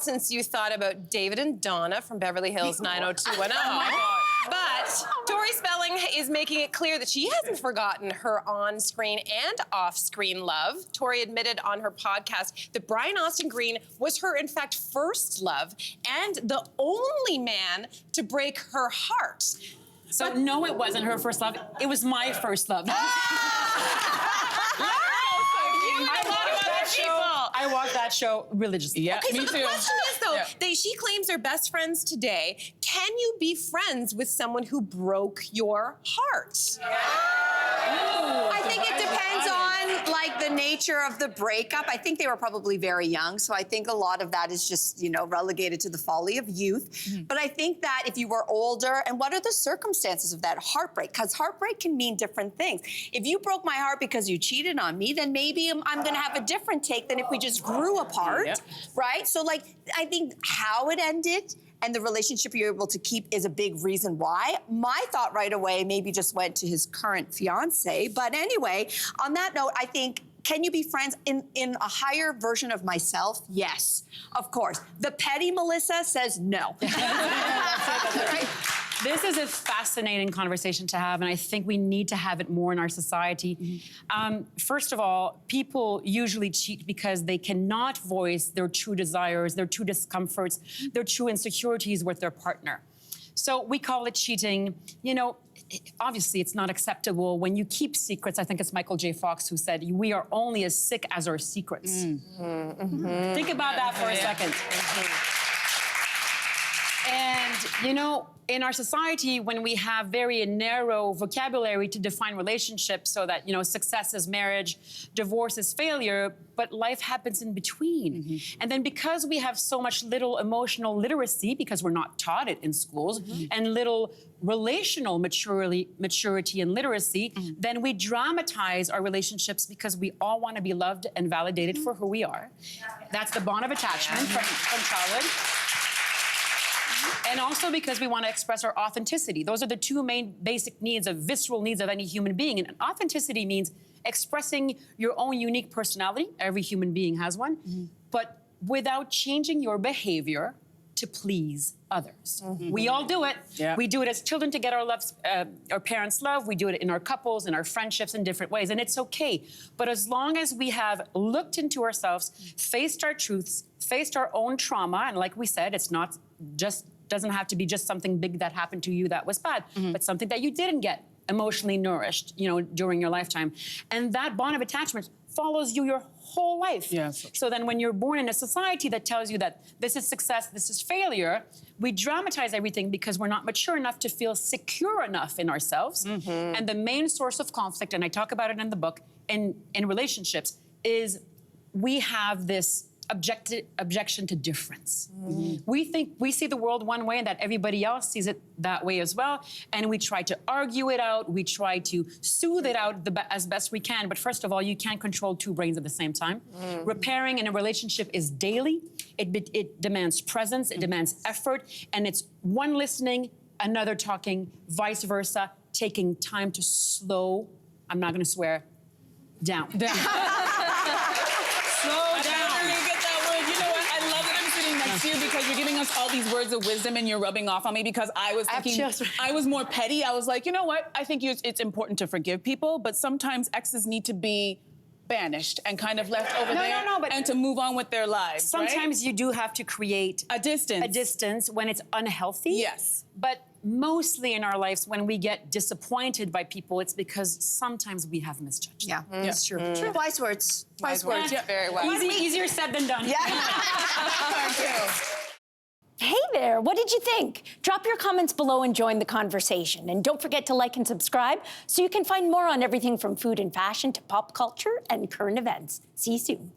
since you thought about David and Donna from Beverly Hills 90210. But Tori Spelling is making it clear that she hasn't forgotten her on-screen and off-screen love. Tori admitted on her podcast that Brian Austin Green was her, in fact, first love and the only man to break her heart. So no, it wasn't her first love. It was my first love. I watched that show religiously. Yeah, okay, me so too. The question is, though, she claims they're best friends today. Can you be friends with someone who broke your heart? I think it depends on, like, the nature of the breakup. I think they were probably very young, so I think a lot of that is just, you know, relegated to the folly of youth. But I think that if you were older, and what are the circumstances of that heartbreak? Because heartbreak can mean different things. If you broke my heart because you cheated on me, then maybe I'm gonna have a different take than if we just grew apart, right? So, like, I think how it ended and the relationship you're able to keep is a big reason why. My thought right away maybe just went to his current fiance. But anyway, on that note, I think, can you be friends in a higher version of myself? Yes, of course. The petty Melissa says no. Right? This is a fascinating conversation to have, and I think we need to have it more in our society. First of all, people usually cheat because they cannot voice their true desires, their true discomforts, their true insecurities with their partner. So we call it cheating. You know, obviously it's not acceptable when you keep secrets. I think it's Michael J. Fox who said, "We are only as sick as our secrets." Think about that for a second. And, you know, in our society, when we have very narrow vocabulary to define relationships so that, you know, success is marriage, divorce is failure, but life happens in between. And then because we have so much little emotional literacy, because we're not taught it in schools, and little relational maturity and literacy, then we dramatize our relationships because we all want to be loved and validated for who we are. That's the bond of attachment from childhood. And also because we want to express our authenticity. Those are the two main basic needs, visceral needs of any human being. And authenticity means expressing your own unique personality. Every human being has one. But without changing your behavior to please others. We all do it. We do it as children to get our parents' love. We do it in our couples, in our friendships, in different ways. And it's okay. But as long as we have looked into ourselves, faced our truths, faced our own trauma, and like we said, it's not just, doesn't have to be just something big that happened to you that was bad, but something that you didn't get emotionally nourished, you know, during your lifetime. And that bond of attachment follows you your whole life. So then when you're born in a society that tells you that this is success, this is failure, we dramatize everything because we're not mature enough to feel secure enough in ourselves. And the main source of conflict, and I talk about it in the book, in relationships, is we have this objection to difference. We think we see the world one way and that everybody else sees it that way as well. And we try to argue it out. We try to soothe it out as best we can. But first of all, you can't control two brains at the same time. Repairing in a relationship is daily. It demands presence. It demands effort. And it's one listening, another talking, vice versa, taking time to slow, I'm not going to swear, down. Slow down. Because you're giving us all these words of wisdom and you're rubbing off on me because I was thinking, I was more petty. I was like, you know what? I think it's important to forgive people, but sometimes exes need to be banished and kind of left over there and to move on with their lives. Sometimes you do have to create a distance. A distance when it's unhealthy. Yes. But mostly in our lives, when we get disappointed by people, it's because sometimes we have misjudged. That's true. Wise words. Wise words. Very well. Easier said than done. Thank you. Hey there, what did you think? Drop your comments below and join the conversation. And don't forget to like and subscribe so you can find more on everything from food and fashion to pop culture and current events. See you soon.